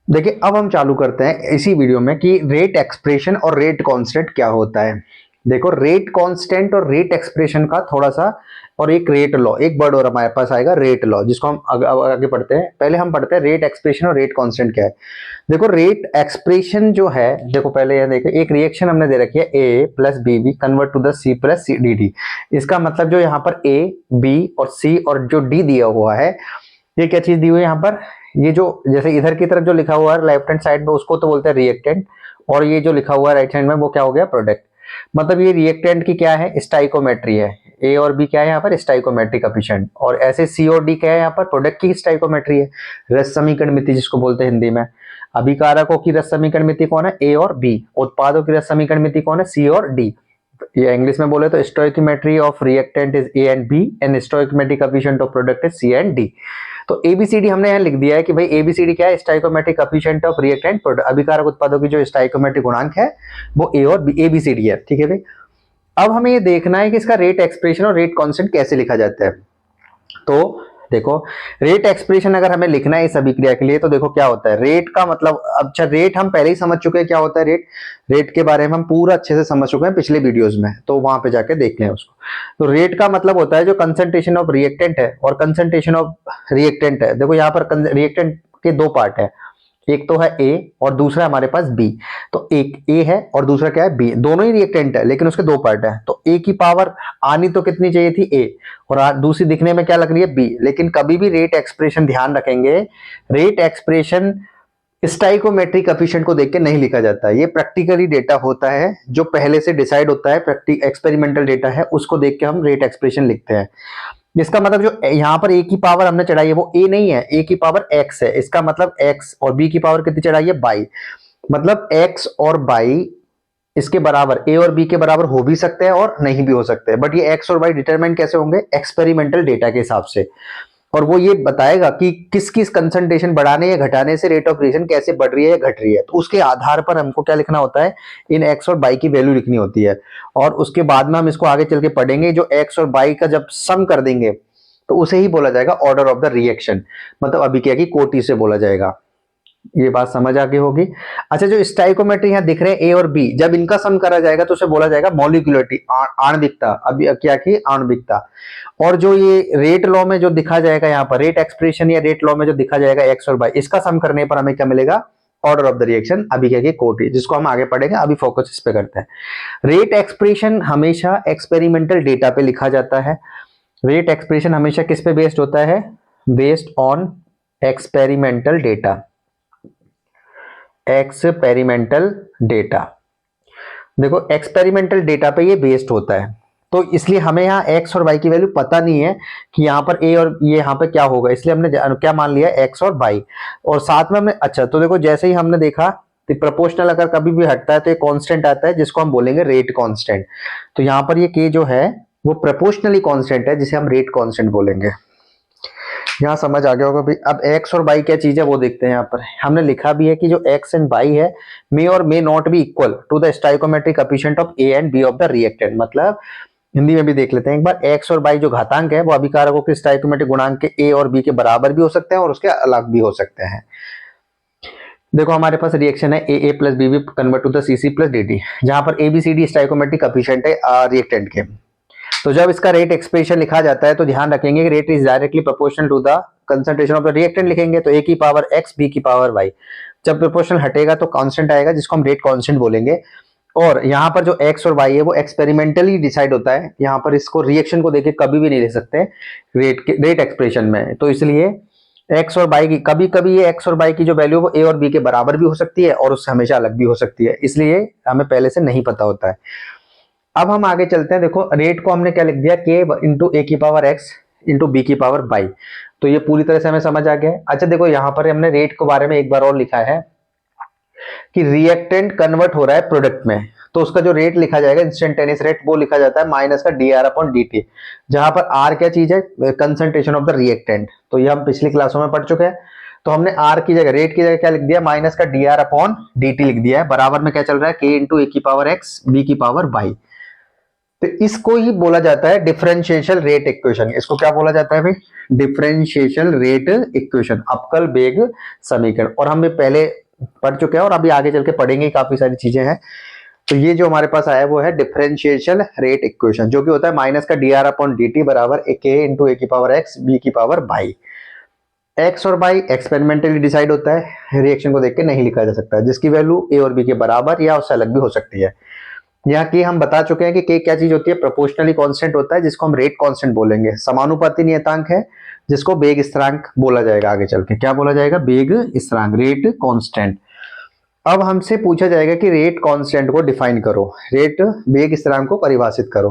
[SPEAKER 1] देखिए अब हम चालू करते हैं इसी वीडियो में कि रेट एक्सप्रेशन और रेट कांस्टेंट क्या होता है। देखो रेट कांस्टेंट और रेट एक्सप्रेशन का थोड़ा सा, और एक रेट लॉ, एक वर्ड और हमारे पास आएगा रेट लॉ, जिसको हम आगे पढ़ते हैं। पहले हम पढ़ते हैं रेट एक्सप्रेशन और रेट कांस्टेंट क्या है। देखो रेट एक्सप्रेशन जो है, देखो पहले यह देखो एक रिएक्शन हमने दे रखी है A plus B convert to the C plus D. इसका मतलब जो यहाँ पर A, B और C और जो D दिया हुआ है, ये क्या चीज दी हुई है यहाँ पर, ये जो जैसे इधर की तरफ जो लिखा हुआ है लेफ्ट हैंड साइड में उसको तो बोलते हैं रिएक्टेंट, और ये जो लिखा हुआ है राइट हैंड में वो क्या हो गया प्रोडक्ट। मतलब ये रिएक्टेंट की क्या है स्टाइकोमेट्री है, ए और बी क्या है यहाँ पर स्टाइकोमेट्री कोएफिशिएंट, और ऐसे सी और डी क्या है यहाँ पर प्रोडक्ट की स्टाइकोमेट्री है, रस समीकरण मिति जिसको बोलते हैं हिंदी में। अभिकारकों की रस समीकरण मिति कौन है ए और बी, उत्पादों की रस समीकरण मिति कौन है सी और डी। ये इंग्लिश में बोले तो stoichiometry of reactant is A and B and stoichiometry coefficient of product is C and D. तो एबीसीडी हमने यहाँ लिख दिया है कि भाई एबीसीडी क्या है stoichiometric coefficient of reactant product, अभिकारक उत्पादों की जो स्टाइकोमेट्रिक गुणांक है वो ए और बी, एबीसीडी है। ठीक है भाई, अब हमें ये देखना है कि इसका रेट एक्सप्रेशन और रेट कांस्टेंट कैसे लिखा जाता है। तो देखो रेट एक्सप्रेशन अगर हमें लिखना है इस अभिक्रिया के लिए तो देखो क्या होता है रेट का मतलब, अच्छा रेट हम पहले ही समझ चुके हैं क्या होता है रेट, रेट के बारे में हम पूरा अच्छे से समझ चुके हैं पिछले वीडियोस में, तो वहां पे जाके देख लें उसको। तो रेट का मतलब होता है जो कंसंट्रेशन ऑफ रिएक्टेंट है और कंसंट्रेशन ऑफ रिएक्टेंट है। देखो यहाँ पर रिएक्टेंट के दो पार्ट है, एक तो है ए और दूसरा हमारे पास बी। तो एक ए है और दूसरा क्या है बी, दोनों ही रिएक्टेंट है लेकिन उसके दो पार्ट है। तो ए की पावर आनी तो कितनी चाहिए थी ए, और दूसरी दिखने में क्या लग रही है बी। लेकिन कभी भी रेट एक्सप्रेशन ध्यान रखेंगे, रेट एक्सप्रेशन स्टाइकोमेट्रिक कोएफिशिएंट को देख के नहीं लिखा जाता है, ये प्रैक्टिकली डेटा होता है जो पहले से डिसाइड होता है, प्रैक्टिक एक्सपेरिमेंटल डेटा है उसको देख के हम रेट एक्सप्रेशन लिखते हैं। इसका मतलब जो यहाँ पर ए की पावर हमने चढ़ाई है वो ए नहीं है, ए की पावर एक्स है, इसका मतलब एक्स, और बी की पावर कितनी चढ़ाई है बाई, मतलब एक्स और बाई इसके बराबर, ए और बी के बराबर हो भी सकते हैं और नहीं भी हो सकते हैं, बट ये एक्स और बाई डिटरमाइन कैसे होंगे एक्सपेरिमेंटल डेटा के हिसाब से, और वो ये बताएगा कि किस किस कंसंट्रेशन बढ़ाने या घटाने से रेट ऑफ रिएक्शन कैसे बढ़ रही है या घट रही है। तो उसके आधार पर हमको क्या लिखना होता है, इन एक्स और बाई की वैल्यू लिखनी होती है, और उसके बाद में हम इसको आगे चल के पढ़ेंगे, जो एक्स और बाई का जब सम कर देंगे तो उसे ही बोला जाएगा ऑर्डर ऑफ द रिएक्शन, मतलब अभिक्रिया की कोटि से बोला जाएगा। ये बात समझ आ गई होगी। अच्छा जो स्टाइकोमेट्री यहाँ दिख रहे हैं ए और बी, जब इनका सम करा जाएगा तो उसे बोला जाएगा मॉलिक्यूलरिटी, आणविकता, अभी क्या की आणविकता। और जो ये रेट लॉ में जो दिखा जाएगा यहाँ पर, रेट एक्सप्रेशन या रेट लॉ में जो दिखा जाएगा एक्स और बाई, इसका सम करने पर हमें क्या मिलेगा ऑर्डर ऑफ द रिएक्शन, अभिक्रिया की कोटि, जिसको हम आगे पढ़ेंगे, अभी फोकस इस पे करते हैं। रेट एक्सप्रेशन हमेशा एक्सपेरिमेंटल डेटा पे लिखा जाता है। रेट एक्सप्रेशन हमेशा किस पे बेस्ड होता है, based on experimental data, experimental data. देखो एक्सपेरिमेंटल डेटा पे ये बेस्ड होता है, तो इसलिए हमें यहाँ एक्स और वाई की वैल्यू पता नहीं है कि यहाँ पर ए और ये यहाँ पे क्या होगा, इसलिए हमने क्या मान लिया एक्स और वाई, और साथ में हमने, अच्छा तो देखो जैसे ही हमने देखा तो प्रोपोर्शनल अगर कभी भी हटता है तो एक कांस्टेंट आता है जिसको हम बोलेंगे रेट कांस्टेंट। तो यहाँ पर ये के जो है वो प्रोपोर्शनली कांस्टेंट है जिसे हम रेट कांस्टेंट बोलेंगे। यहाँ समझ आ गया होगा भाई। अब एक्स और बाई क्या चीज है वो देखते हैं। यहाँ पर हमने लिखा भी है कि जो एक्स एंड बाई है मे और may not be equal to the stoichiometric coefficient of A and B of the reactant. मतलब हिंदी में भी देख लेते हैं एक बार, एक्स और बाई जो घातांक है वो अभिकारकों के स्टाइकोमेट्रिक गुणांक के ए और बी के बराबर भी हो सकते हैं और उसके अलग भी हो सकते हैं। देखो हमारे पास रिएक्शन है A plus B convert to the C plus D D, जहां पर एबीसीडी स्टाइकोमेट्रिक कोएफिशिएंट है रिएक्टेंट के। तो जब इसका रेट एक्सप्रेशन लिखा जाता है तो ध्यान रखेंगे कि rate is directly proportional to the concentration of the reactant लिखेंगे तो a की पावर x b की पावर y। जब प्रोपोर्शनल हटेगा तो कांस्टेंट आएगा जिसको हम रेट कांस्टेंट बोलेंगे। और यहाँ पर जो x और y है वो एक्सपेरिमेंटली डिसाइड होता है, यहाँ पर इसको रिएक्शन को देखे कभी भी नहीं ले सकते रेट एक्सप्रेशन में। तो इसलिए x और y की कभी कभी ये x और y की जो वैल्यू वो a और b के बराबर भी हो सकती है और उससे हमेशा अलग भी हो सकती है, इसलिए हमें पहले से नहीं पता होता है। अब हम आगे चलते हैं। देखो रेट को हमने क्या लिख दिया, k इंटू ए की पावर x इंटू बी की पावर y। तो ये पूरी तरह से हमें समझ आ गया। अच्छा देखो यहाँ पर हमने रेट के बारे में एक बार और लिखा है कि रिएक्टेंट कन्वर्ट हो रहा है प्रोडक्ट में, तो उसका जो रेट लिखा जाएगा इंस्टेंटेनियस रेट वो लिखा जाता है माइनस का dr अपॉन dt, जहां पर r क्या चीज है, कंसंट्रेशन ऑफ द रिएक्टेंट। तो ये हम पिछली क्लासों में पढ़ चुके हैं। तो हमने r की जगह रेट की जगह क्या लिख दिया, माइनस का dr अपॉन dt लिख दिया है। बराबर में क्या चल रहा है, k इंटू ए की पावर x b की पावर y। तो इसको ही बोला जाता है डिफरेंशियल रेट इक्वेशन। इसको क्या बोला जाता है भाई, डिफरेंशियल रेट इक्वेशन, अवकल वेग समीकरण। और हम पहले पढ़ चुके हैं और अभी आगे चल के पढ़ेंगे, काफी सारी चीजें हैं। तो ये जो हमारे पास आया वो है डिफरेंशियल रेट इक्वेशन, जो कि होता है माइनस का dr अपॉन dt बराबर k इंटू ए की पावर x b की पावर y। x और y एक्सपेरिमेंटली डिसाइड होता है, रिएक्शन को देख के नहीं लिखा जा सकता है, जिसकी वैल्यू a और b के बराबर या उससे अलग भी हो सकती है। यहाँ की हम बता चुके हैं कि k क्या चीज होती है, प्रोपोर्शनली कांस्टेंट होता है जिसको हम रेट कांस्टेंट बोलेंगे। समानुपाती नियतांक है जिसको वेग स्थिरांक बोला जाएगा आगे चल के। क्या बोला जाएगा, वेग स्थिरांक, रेट कांस्टेंट। अब हमसे पूछा जाएगा कि रेट कांस्टेंट को डिफाइन करो, रेट वेग स्थिरांक को परिभाषित करो।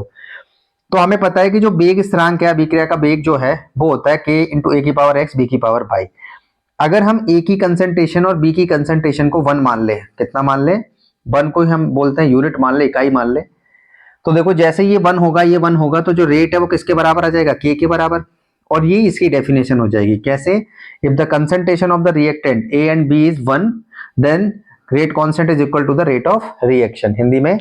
[SPEAKER 1] तो हमें पता है कि जो वेग स्थिरांक है, अभिक्रिया का वेग जो है वो होता है k इंटू ए की पावर x b की पावर y। अगर हम a की कंसंट्रेशन और b की कंसंट्रेशन को 1 मान ले, कितना मान ले, 1 को हम बोलते हैं यूनिट मान ले, इकाई मान ले। तो देखो जैसे ये 1 होगा, ये 1 होगा, तो जो रेट है वो किसके बराबर आ जाएगा, k के बराबर। और ये इसकी डेफिनेशन हो जाएगी कैसे, if the concentration of the reactant a and b is 1 then rate constant is equal to the rate of reaction. Hindi में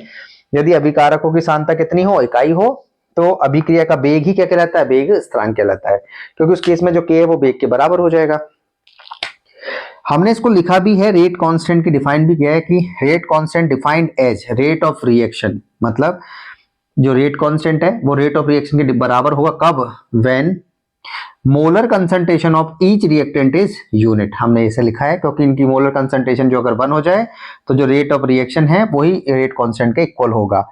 [SPEAKER 1] यदि अभिकारकों की सांद्रता कितनी हो, इकाई हो, तो अभिक्रिया का वेग ही क्या कहलाता है, वेग स्थिरांक कहलाता है, क्योंकि उस केस में जो k है वो वेग के बराबर हो जाएगा। हमने इसको लिखा भी है, रेट कांस्टेंट की डिफाइन भी किया है कि rate constant defined as rate of reaction. मतलब जो रेट कांस्टेंट है वो रेट ऑफ रिएक्शन के बराबर होगा कब, when molar concentration of each reactant is unit. हमने इसे लिखा है क्योंकि इनकी मोलर कंसंट्रेशन जो अगर 1 हो जाए तो जो रेट ऑफ रिएक्शन है वही रेट कांस्टेंट के इक्वल होगा।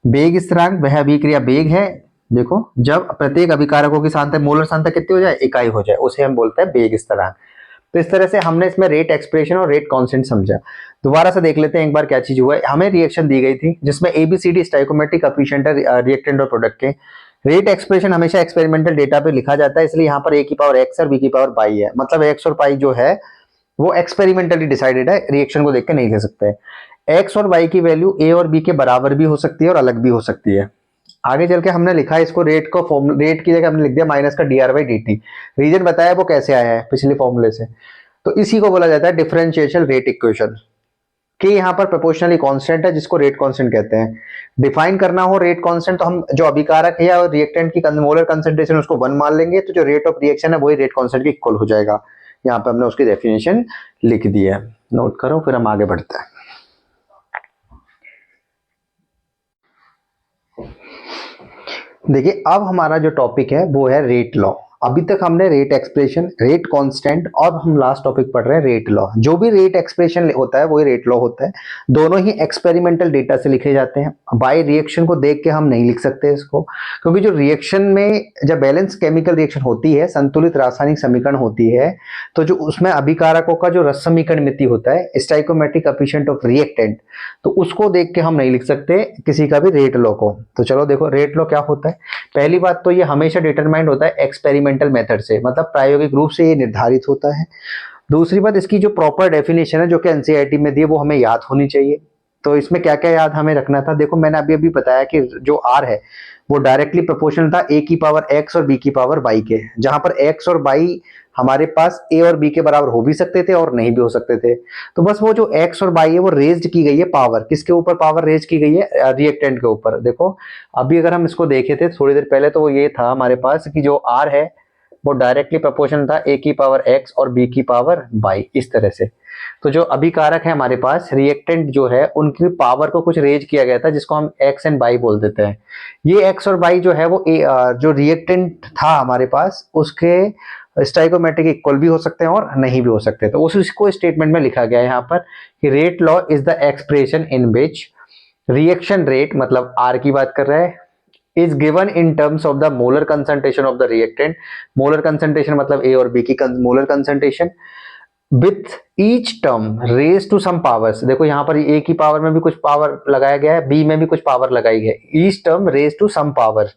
[SPEAKER 1] वेग स्थिरांक वह अभिक्रिया वेग है, देखो जब प्रत्येक अभिकारकों की सांद्रता मोलर सांद्रता कितनी हो जाए, इकाई हो जाए, उसे हम बोलते हैं वेग स्थिरांक। तो इस तरह से हमने इसमें रेट एक्सप्रेशन और रेट कांस्टेंट समझा। दोबारा से देख लेते हैं एक बार क्या चीज हुआ है। हमें रिएक्शन दी गई थी जिसमें एबीसीडी स्टोइकोमेट्रिक कोएफिशिएंट रिएक्टेंट और प्रोडक्ट के। रेट एक्सप्रेशन हमेशा एक्सपेरिमेंटल डेटा पे लिखा जाता है, इसलिए यहाँ पर a की पावर x और b की पावर y है। मतलब x और y जो है वो एक्सपेरिमेंटली डिसाइडेड है, रिएक्शन को देख के नहीं ले सकते। x और y की वैल्यू a और b के बराबर भी हो सकती है और अलग भी हो सकती है। आगे चल के हमने लिखा है इसको, रेट को रेट की जगह हमने लिख दिया माइनस का dr बाई dt। रीजन बताया वो कैसे आया है पिछले फॉर्मूले से। तो इसी को बोला जाता है डिफरेंशियल रेट इक्वेशन। कि यहाँ पर प्रोपोर्शनली कांस्टेंट है जिसको रेट कांस्टेंट कहते हैं। डिफाइन करना हो रेट कांस्टेंट तो हम जो अभिकारक है या रिएक्टेंट की मोलर कंसंट्रेशन उसको 1 मान लेंगे, तो जो रेट ऑफ रिएक्शन है वही रेट कांस्टेंट के इक्वल हो जाएगा। यहाँ पे हमने उसकी डेफिनेशन लिख दी है, नोट करो, फिर हम आगे बढ़ते हैं। देखिए अब हमारा जो टॉपिक है वो है रेट लॉ। अभी तक हमने रेट एक्सप्रेशन, रेट कांस्टेंट और हम लास्ट टॉपिक पढ़ रहे हैं रेट लॉ। जो भी रेट एक्सप्रेशन होता है वही रेट लॉ होता है। दोनों ही एक्सपेरिमेंटल डेटा से लिखे जाते हैं। बाय रिएक्शन को देख के हम नहीं लिख सकते इसको, क्योंकि जो रिएक्शन में जब बैलेंस केमिकल रिएक्शन होती है, संतुलित रासायनिक समीकरण होती है, तो जो उसमें अभिकारकों का जो रस समीकरण मिति होता है, स्टोइकोमेट्रिक कोएफिशिएंट ऑफ रिएक्टेंट, तो उसको देख के हम नहीं लिख सकते किसी का भी रेट लॉ को। तो चलो देखो रेट लॉ क्या होता है। पहली बात तो ये हमेशा डिटरमाइंड होता है एक्सपेरिमेंटल मेथड से, मतलब प्रायोगिक रूप से ये निर्धारित होता है। दूसरी बात, इसकी जो प्रॉपर डेफिनेशन है जो कि एनसीईआरटी में दी है वो हमें याद होनी चाहिए। तो इसमें क्या क्या याद हमें रखना था, देखो मैंने अभी अभी बताया कि जो आर है वो डायरेक्टली प्रोपोर्शनल था ए की पावर एक्स और बी की पावर वाई के, जहां पर एक्स और वाई हमारे पास ए और बी के बराबर हो भी सकते थे और नहीं भी हो सकते थे। तो बस वो जो एक्स और वाई है वो रेज्ड की गई है पावर, किसके ऊपर पावर रेज की गई है, रिएक्टेंट के ऊपर। देखो अभी अगर हम इसको देखे थे थोड़ी देर पहले तो वो ये था हमारे पास कि जो आर है वो डायरेक्टली प्रोपोर्शनल था ए की पावर एक्स और बी की पावर वाई, इस तरह से। तो जो अभिकारक है हमारे पास, रिएक्टेंट जो है उनकी पावर को कुछ रेज किया गया था जिसको हम एक्स एंड वाई बोल देते हैं। ये एक्स और वाई जो है वो जो रिएक्टेंट था हमारे पास उसके स्टाइकोमेट्रिक इक्वल भी हो सकते हैं और नहीं भी हो सकते। तो उसको स्टेटमेंट में लिखा गया है यहाँ पर कि rate law is the expression in which reaction rate, मतलब आर की बात कर रहा है, is given in terms of the molar concentration of the reactant. Molar concentration मतलब ए और बी की molar concentration with each term raise to some powers. देखो यहाँ पर ए की पावर में भी कुछ पावर लगाया गया है, बी में भी कुछ पावर लगाई गई है, each term raise to some power.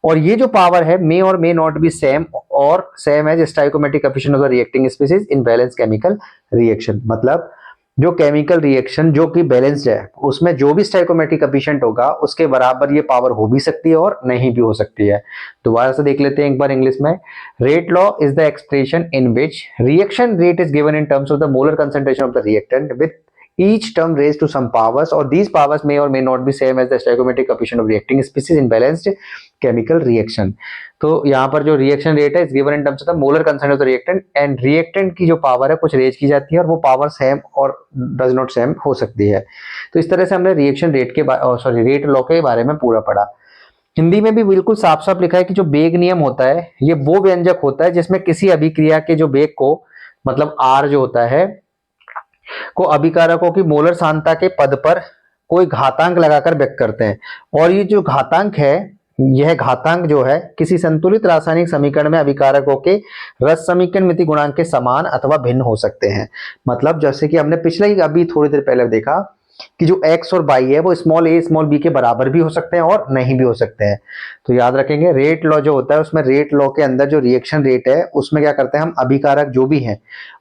[SPEAKER 1] और ये जो पावर है मे और मे नॉट बी सेम और same as stoichiometric coefficient of the reacting species in balance chemical reaction. मतलब जो केमिकल रिएक्शन जो कि बैलेंस्ड है उसमें जो भी स्टाइकोमेट्रिक कोएफिशिएंट होगा उसके बराबर ये पावर हो भी सकती है और नहीं भी हो सकती है। दोबारा से देख लेते हैं एक बार इंग्लिश में। Rate law is the expression in which reaction rate is given in terms of the molar concentration of the reactant with each term raised to some powers, or these powers may or may not be same as the stoichiometric coefficient of reacting species in balanced chemical reaction। तो यहाँ पर जो reaction rate है is given in terms of the molar concentration of the reactant, and reactant की जो power है कुछ raise की जाती है और वो पावर सेम और डज नॉट सेम हो सकती है। तो इस तरह से हमने रिएक्शन रेट के रेट लॉ के बारे में पूरा पढ़ा। हिंदी में भी बिल्कुल साफ साफ लिखा है कि जो वेग नियम होता है ये वो व्यंजक होता है जिसमें किसी अभिक्रिया के जो वेग को, मतलब आर जो होता है, को अभिकारकों की मोलर सांद्रता के पद पर कोई घातांक लगाकर व्यक्त करते हैं। और ये जो घातांक है, यह घातांक जो है किसी संतुलित रासायनिक समीकरण में अभिकारकों के रस समीकरण मिति गुणांक के समान अथवा भिन्न हो सकते हैं। मतलब जैसे कि हमने पिछले ही अभी थोड़ी देर पहले देखा कि जो x और y है वो स्मॉल a स्मॉल b के बराबर भी हो सकते हैं और नहीं भी हो सकते हैं। तो याद रखेंगे रेट लॉ जो होता है उसमें रेट लॉ के अंदर जो रिएक्शन रेट है उसमें क्या करते हैं हम अभिकारक जो भी हैं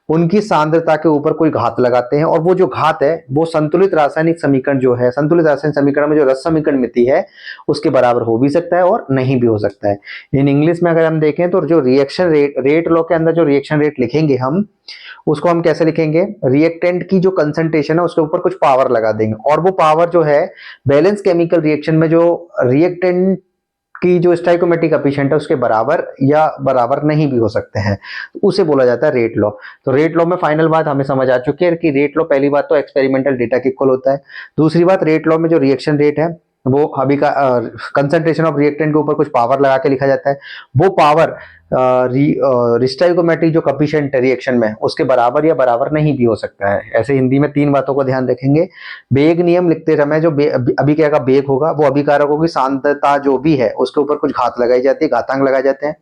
[SPEAKER 1] उनकी सांद्रता के ऊपर कोई घात लगाते हैं और वो जो घात है वो संतुलित रासायनिक समीकरण जो है, संतुलित रासायनिक समीकरण में जो रस समीकरण मिति है उसके बराबर हो भी सकता है और नहीं भी हो सकता है। इन इंग्लिश में अगर हम देखें तो जो रिएक्शन रेट लॉ के अंदर जो रिएक्शन रेट लिखेंगे हम उसको हम कैसे लिखेंगे, रिएक्टेंट की जो कंसंट्रेशन है उसके ऊपर कुछ पावर लगा देंगे और वो पावर जो है बैलेंस केमिकल रिएक्शन में जो रिएक्टेंट की जो स्टाइकोमेट्रिक कोएफिशिएंट है उसके बराबर या बराबर नहीं भी हो सकते हैं, उसे बोला जाता है रेट लॉ। तो रेट लॉ में फाइनल बात हमें समझ आ चुकी है कि रेट लॉ पहली बात तो एक्सपेरिमेंटल डेटा के इक्वल होता है। दूसरी बात रेट लॉ में जो रिएक्शन रेट है वो अभी का कंसंट्रेशन ऑफ रिएक्टेंट के ऊपर कुछ पावर लगा के लिखा जाता है। वो पावर स्टाइकोमेट्रिक जो कोएफिशिएंट है रिएक्शन में उसके बराबर या बराबर नहीं भी हो सकता है। ऐसे हिंदी में तीन बातों को ध्यान रखेंगे। वेग नियम लिखते समय जो अभिक्रिया का वेग होगा वो अभिकारकों की सांद्रता जो भी है उसके ऊपर कुछ घात लगाई जाती है, घातांक लगाए जाते हैं।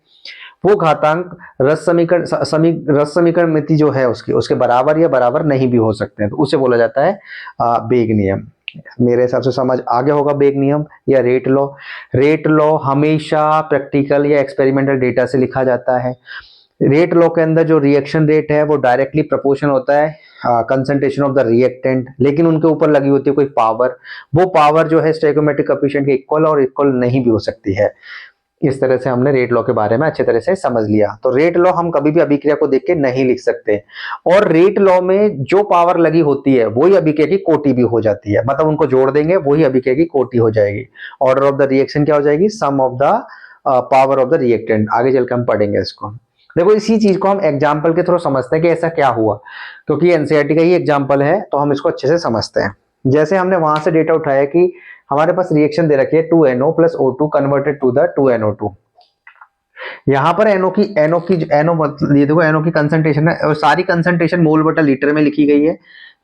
[SPEAKER 1] वो घातांक रस समीकरण मिति जो है उसके बराबर या बराबर नहीं भी हो सकते हैं, तो उसे बोला जाता है वेग नियम। मेरे हिसाब से समझ आ गया होगा वेग नियम या रेट लॉ। रेट लॉ हमेशा प्रैक्टिकल या एक्सपेरिमेंटल डेटा से लिखा जाता है। रेट लॉ के अंदर जो रिएक्शन रेट है वो डायरेक्टली प्रोपोर्शनल होता है कंसंट्रेशन ऑफ द रिएक्टेंट, लेकिन उनके ऊपर लगी होती है कोई पावर। वो पावर जो है स्टोइकोमेट्रिक कोएफिशिएंट के इक्वल और इक्वल नहीं भी हो सकती है। इस तरह से हमने रेट लॉ के बारे में अच्छे तरह से समझ लिया। तो रेट लॉ हम कभी भी अभिक्रिया को देख के नहीं लिख सकते और रेट लॉ में जो पावर लगी होती है वही अभिक्रिया की कोटि भी हो जाती है, मतलब उनको जोड़ देंगे वही अभिक्रिया की कोटि हो जाएगी। ऑर्डर ऑफ द रिएक्शन क्या हो जाएगी, sum of the power of the reactant. आगे चलकर हम पढ़ेंगे इसको। देखो इसी चीज को हम एग्जाम्पल के थ्रू समझते हैं कि ऐसा क्या हुआ, क्योंकि एनसीईआरटी का ही एग्जाम्पल है तो हम इसको अच्छे से समझते हैं। जैसे हमने वहां से डेटा उठाया कि हमारे पास रिएक्शन दे रखी है 2NO + O2 converted to the 2NO2। यहाँ पर NO की ये देखो NO की कंसंट्रेशन है और सारी कंसंट्रेशन मोल बटा लीटर में लिखी गई है।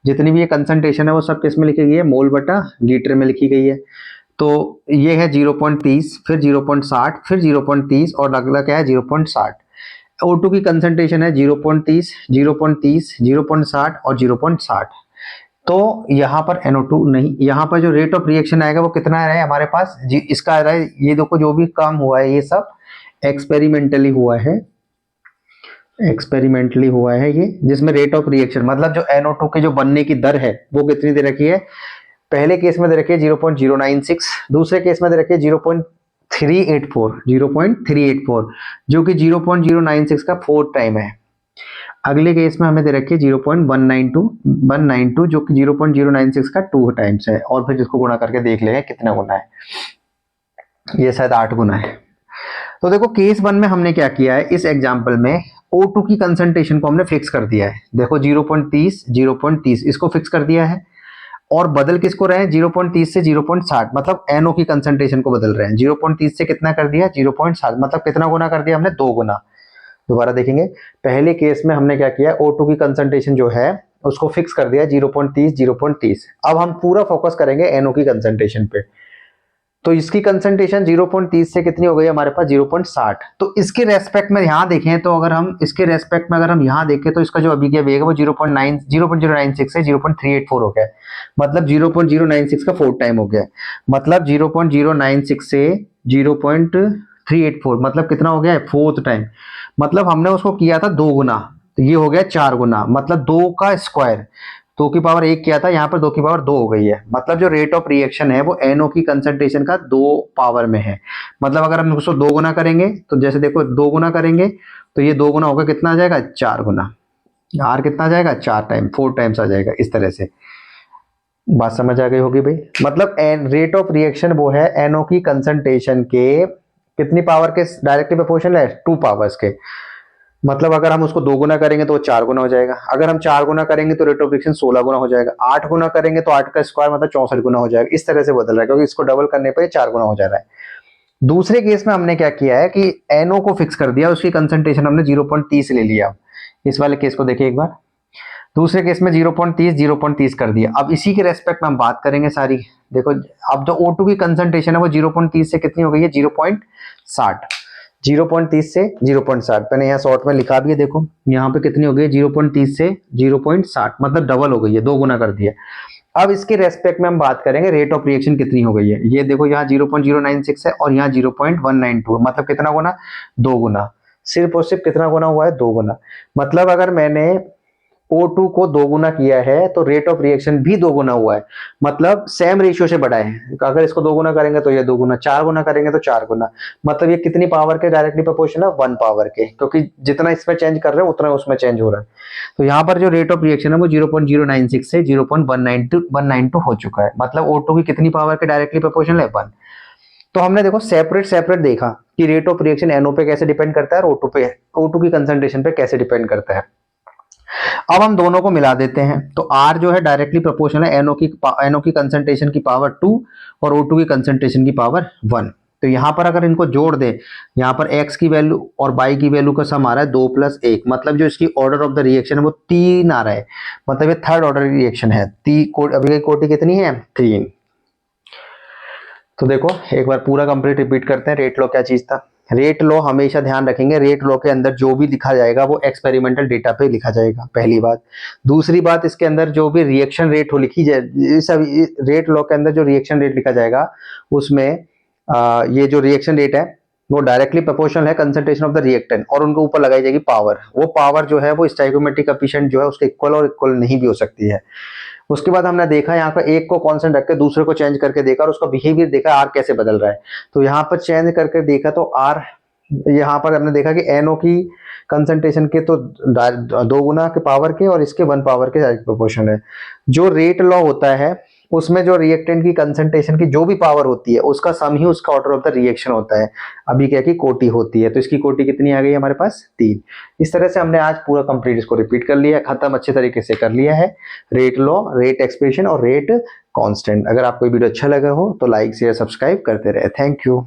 [SPEAKER 1] जितनी भी ये कंसंट्रेशन है वो सब किस में लिखी गई है, मोल बटा लीटर में लिखी गई है। तो ये है 0.30, फिर 0.60, फिर 0.30 और अगला क्या है 0.60। O2 की कंसंट्रेशन है 0.30, 0.30, 0.60 और 0.60। तो यहाँ पर NO2 नहीं, यहाँ पर जो रेट ऑफ रिएक्शन आएगा वो कितना है हमारे पास इसका आ रहा है। ये देखो जो भी काम हुआ है ये सब एक्सपेरिमेंटली हुआ है, ये जिसमें रेट ऑफ रिएक्शन मतलब जो NO2 के जो बनने की दर है वो कितनी दे रखी है। पहले केस में दे रखी है 0.096, दूसरे केस में दे रखी है 0.384, जो कि 0.096 का 4 टाइम है। अगले केस में हमें दे रखी है 0.192 जो कि 0.096 का 2 टाइम्स है, और फिर जिसको गुणा करके देख लेंगे कितना गुना है, ये शायद 8 गुना है। तो देखो केस 1 में हमने क्या किया है, इस एग्जांपल में O2 की कंसंट्रेशन को हमने फिक्स कर दिया है। देखो 0.30 इसको फिक्स कर दिया है और बदल किसको रहे हैं 0.30 से 0.60, मतलब NO की कंसंट्रेशन को बदल रहे हैं। 0.30 से कितना कर दिया 0.60, मतलब कितना गुना कर दिया हमने 2 गुना। दोबारा देखेंगे, पहले केस में हमने क्या किया, O2 की कंसंट्रेशन जो है उसको फिक्स कर दिया 0.30 0.30। अब हम पूरा फोकस करेंगे NO की कंसंट्रेशन पे। तो इसकी कंसंट्रेशन 0.30 से कितनी हो गई हमारे पास 0.60। तो इसके रेस्पेक्ट में यहाँ देखें तो अगर हम इसके रेस्पेक्ट में अगर हम यहाँ देखें तो इसका जो अभिक्रिया वेग है वो 0.096 से 0.384 हो गया है। मतलब 0.096 का 4 टाइम हो गया है। मतलब 0.096 से 0.384 मतलब कितना हो गया है 4th टाइम। मतलब हमने उसको किया था 2 गुना, तो ये हो गया 4 गुना, मतलब 2 का स्क्वायर। 2 की पावर 1 किया था, यहाँ पर 2 की पावर 2 हो गई है। मतलब जो रेट ऑफ रिएक्शन है वो NO की कंसंट्रेशन का 2 पावर में है। मतलब अगर हम उसको 2 गुना करेंगे तो जैसे देखो 2 गुना करेंगे तो ये 2 गुना होगा, कितना आ जाएगा 4 गुना। R कितना आ जाएगा 4 टाइम, 4 टाइम्स आ जाएगा। इस तरह से बात समझ आ गई होगी भाई। मतलब रेट ऑफ रिएक्शन वो है NO की कंसंट्रेशन के कितनी पावर के डायरेक्टली प्रोपोर्शनल है, 2 पावर्स के। मतलब अगर हम उसको 2 गुना करेंगे तो वो 4 गुना हो जाएगा। अगर हम 4 गुना करेंगे तो रेट ऑफ रिएक्शन 16 गुना हो जाएगा। 8 गुना करेंगे तो 8 का स्क्वायर मतलब 64 गुना हो जाएगा। इस तरह से बदल रहा है क्योंकि इसको डबल करने पर 4 गुना हो जा रहा है। दूसरे केस में हमने क्या किया है कि NO को फिक्स कर दिया, उसकी कंसंट्रेशन हमने 0.30 ले लिया। इस वाले केस को देखिए एक बार। दूसरे केस में 0.30 कर दिया। अब इसी के रेस्पेक्ट में हम बात करेंगे सारी। देखो अब जो O2 की कंसंट्रेशन है वो 0.30 से कितनी हो गई है 0.60। 0.30 से 0.60 मैंने यहाँ शॉर्ट में लिखा भी है। देखो यहाँ पे कितनी हो गई 0.30 से 0.60 मतलब डबल हो गई है, 2 गुना कर दिया। अब इसके रेस्पेक्ट में हम बात करेंगे रेट ऑफ रिएक्शन कितनी हो गई है। ये देखो यहाँ 0.096 है और यहाँ 0.192 मतलब कितना गुना 2 गुना। सिर्फ और सिर्फ कितना गुना हुआ है 2 गुना। मतलब अगर मैंने O2 को 2 गुना किया है तो रेट ऑफ रिएक्शन भी 2 गुना हुआ है। मतलब सेम रेशियो से बढ़ा है। अगर इसको 2 गुना करेंगे तो ये 2 गुना, 4 गुना करेंगे तो 4 गुना। मतलब ये कितनी पावर के डायरेक्टली प्रोपोर्शनल है 1 पावर के, क्योंकि जितना इसमें चेंज कर रहे हैं उतना उसमें चेंज हो रहा है। तो यहाँ पर जो रेट ऑफ रिएक्शन है वो 0.096 से 0.192 हो चुका है। मतलब O2 की कितनी पावर के डायरेक्टली प्रोपोर्शनल है 1। तो हमने देखो सेपरेट सेपरेट देखा कि रेट ऑफ रिएक्शन NO पे कैसे डिपेंड करता है और O2 की कंसंट्रेशन पे कैसे डिपेंड करता है। अब हम दोनों को मिला देते हैं तो R जो है डायरेक्टली प्रोपोर्शनल है NO की कंसंट्रेशन की पावर 2 और O2 की कंसंट्रेशन की पावर 1। तो यहाँ पर अगर इनको जोड़ दें, यहाँ पर X की वैल्यू और Y की वैल्यू का सम आ रहा है 2 + 1। मतलब जो इसकी ऑर्डर ऑफ द रिएक्शन है वो 3 आ रहा है। मतलब ये थर्ड ऑर्डर रिएक्शन है। अभी कोटि कितनी है 3। तो देखो एक बार पूरा कंप्लीट रिपीट करते हैं। रेट लॉ क्या चीज था। रेट लॉ हमेशा ध्यान रखेंगे, रेट लॉ के अंदर जो भी लिखा जाएगा वो एक्सपेरिमेंटल डेटा पे लिखा जाएगा, पहली बात। दूसरी बात, इसके अंदर जो भी रिएक्शन रेट हो लिखी जाए, सब रेट लॉ के अंदर जो रिएक्शन रेट लिखा जाएगा उसमें ये जो रिएक्शन रेट है वो डायरेक्टली प्रोपोर्शनल है कंसंट्रेशन ऑफ द रिएक्टेंट और उनके ऊपर लगाई जाएगी पावर। वो पावर जो है वो स्टोइकोमेट्रिक कोएफिशिएंट जो है उसके इक्वल और इक्वल नहीं भी हो सकती है। उसके बाद हमने देखा यहाँ पर एक को कांस्टेंट रख के दूसरे को चेंज करके देखा और उसका बिहेवियर देखा आर कैसे बदल रहा है। तो यहाँ पर चेंज करके देखा तो आर, यहाँ पर हमने देखा कि NO की कंसंट्रेशन के तो 2 गुना के पावर के और इसके 1 पावर के प्रोपोर्शन है। जो रेट लॉ होता है उसमें जो रिएक्टेंट की कंसंट्रेशन की जो भी पावर होती है उसका सम ही उसका ऑर्डर ऑफ द रिएक्शन होता है। अभी क्या की कोटि होती है, तो इसकी कोटि कितनी आ गई हमारे पास 3। इस तरह से हमने आज पूरा कंप्लीट इसको रिपीट कर लिया, खत्म अच्छे तरीके से कर लिया है। रेट लॉ, रेट एक्सप्रेशन और रेट कांस्टेंट। अगर आपको वीडियो अच्छा लगा हो तो लाइक शेयर सब्सक्राइब करते रहे। Thank you.